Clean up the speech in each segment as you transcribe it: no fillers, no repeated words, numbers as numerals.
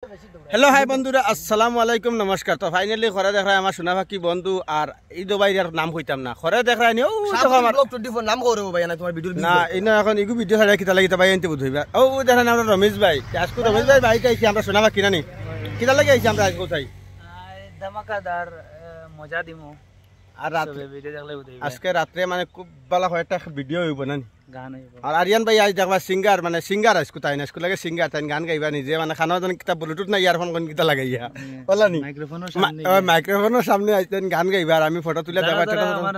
Hello hi बंधुरा अस्सलामु आलैकुम नमस्कार। तो फाइनली खरे देख रहा है हमारा सुनाफाकी बंधु और ईदो भाई नाम কইতাম না খরে দেখ रहा है ও তো আমার ব্লগ 24 নাম করে ভাই না তোমার ভিডিও না ইনা এখন ইগু ভিডিও ছাড়া কিতা লাগি তা ভাই আনতে বুঝাইবা ও দেখেন আমরা রমেশ ভাই আজকে রমেশ ভাই ভাই কাইছি আমরা সুনাফাকি না নি কিতা লাগি আইছি আমরা আজকে কোথায় ধামাকাদার মজা দিমু আর রাত ভিডিও দেখলে বুঝাইবা আজকে রাতে মানে খুব ভালো একটা ভিডিও হইব না গান হইব আর আরিয়ান ভাই আজ দেখবা সিঙ্গার মানে সিঙ্গার আজকে তাই না স্কুল লাগে সিঙ্গার তাই গান গাইবা নিজে মানে খানা জন কিতা ব্লুটুথ না ইয়ারফোন কোন কিতা লাগাইয়া বললা নি মাইক্রোফোনের সামনে আইতেন গান গাইবা আর আমি ফটো তুলে দেবা এটা আমার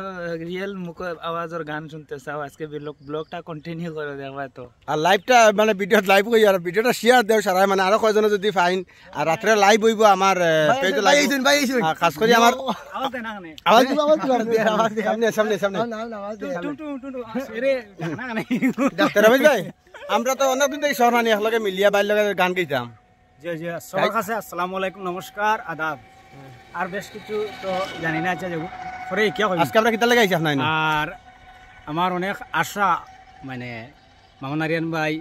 রিয়েল মুখ আওয়াজের গান শুনতে চাও আজকে ব্লগটা কন্টিনিউ করে দেখবা তো আর লাইভটা মানে ভিডিও লাইভ কই আর ভিডিওটা শেয়ার দেও সারা মানে আরো কয়জন যদি ফাইন আর রাতে লাইভ হইবো আমার পেজ লাইভ আইছেন ভাই আইছেন খাস করে আমার আওয়াজ দেনা কানে আওয়াজ সামনে সামনে সামনে আরে না কানে ডাক্তার রমেশ ভাই আমরা তো অনেকদিন থেকে শহরানি একলগে মিলিয়া বাইর লগে গান গাইতাম জি জি সবার কাছে আসসালামু আলাইকুম নমস্কার আদাব আর বেশ কিছু তো জানি না আচ্ছা যাব পরে কি কই আজকে আমরা কিতা লাগাইছি আপনাই না আর আমার অনেক আশা মানে মামুন আরিয়ান ভাই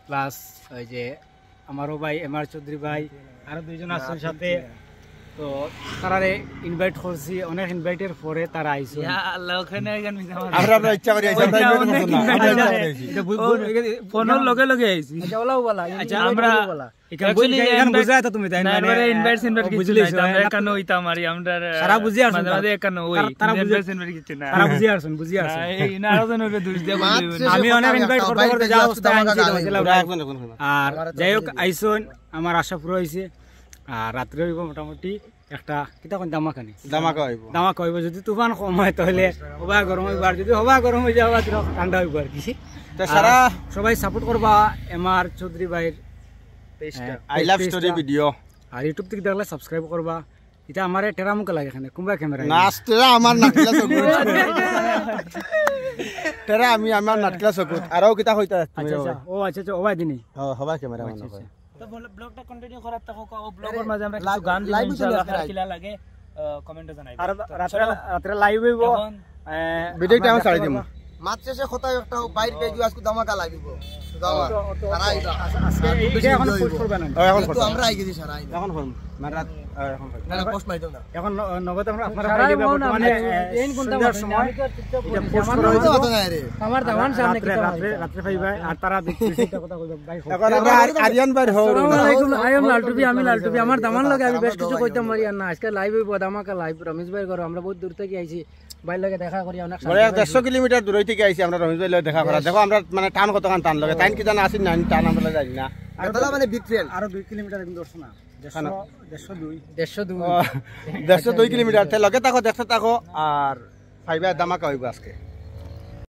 প্লাস ওই যে আমারও ভাই এমআর চৌধুরী ভাই আর দুইজন আছেন সাথে তো তারারে ইনভাইট করছি অনেক ইনভাইটের পরে তারা আইছে ইয়া আল্লাহ ওখানে গান মিছা আমরা ইচ্ছা করি আইছি আমরা এটা ফোনের লগে লগে আইছি আচ্ছা ওলাও বলা আচ্ছা আমরা এখানে বুঝায় তো তুমি তাই না এবারে ইনভাইট কিছু না আমরা এখানে হইতা মারি আমরা সারা বুঝি আসুন মাঝে এখানে ওই তারা ইনভাইট কিছু না তারা বুঝি আসুন এই না আরো জনের দুই দিয়ে আমি অনেক ইনভাইট করতে যাও আর যাই হোক আইছন আমার আশা পুরো হইছে আর রাত্রে হইব মোটামুটি একটা কিতা কোন দামাকা হইব যদি তুফান কম হয় তাহলে হবা গরম হইব আর যদি হবা গরম হয়ে যাওয়া ঠান্ডা হইব আর কি তো সারা সবাই সাপোর্ট করবা এমআর চৌধুরী ভাইয়ের পেজটা আই লাভ স্টোরি ভিডিও আর ইউটিউব থেকে দেখলে সাবস্ক্রাইব করবা এটা আমারে টেরা মুখ লাগে এখানে কুম্বা ক্যামেরা নাচতেরা আমার নাটলা চকুত টেরা আমি আমার নাটলা চকুত আরও কিতা হইতা আচ্ছা আচ্ছা ও আচ্ছা আচ্ছা ও ভাই দিনি হবা ক্যামেরা মনে হয় তো ব্লগটা কন্টিনিউ করার থাকো ও ব্লগের মাঝে আমরা কিছু গান দিই ইনশাআল্লাহ কিলা লাগে কমেন্টে জানাইবা আর রাতে লাইভ হইব ভিডিওটা আমি ছাড়ি দেব মাত্র শেষে কথা একটা বাইর পেজ আজকে দামাকা লাগিব আজকে এখন পোস্ট করবে না এখন তো আমরা আই গেছি সারা এখন ফোন মারাত না পোস্ট মাইতো না এখন নগদ আমরা আপনারা পাই দিবা বর্তমানে এই কোনটা সময় এটা পোস্ট করা হইতো আমার দামান সামনে কি রাতে পাইবা আর তারা দেখতেছে কথা কইবা ভাই এখন আমরা আরিয়ান ভাই হও আসসালামু আলাইকুম আই এম লালটুবি আমি লালটুবি আমার দামান লাগে আমি বেশ কিছু কইতাম মারি না আজকে লাইভ হইব দামাকা লাইভ রমেশ ভাই ঘর আমরা বহুত দূর থেকে আইছি ভাই লাগে দেখা করি অনেক 150 কিলোমিটার দূর থেকে আইছি আমরা রমেশ ভাই লাগে দেখা করা দেখো আমরা মানে টান কতখান টান লাগে টাইম কি জানা আসি না টান আমরা জানি না আর তাহলে মানে বিগ ট্রেল আরো 2 কিলোমিটার একদম দর্শন না 150 কিলোমিটার তে লগে থাকো দেখতে থাকো আর ফাইবার দামাকা হইব আজকে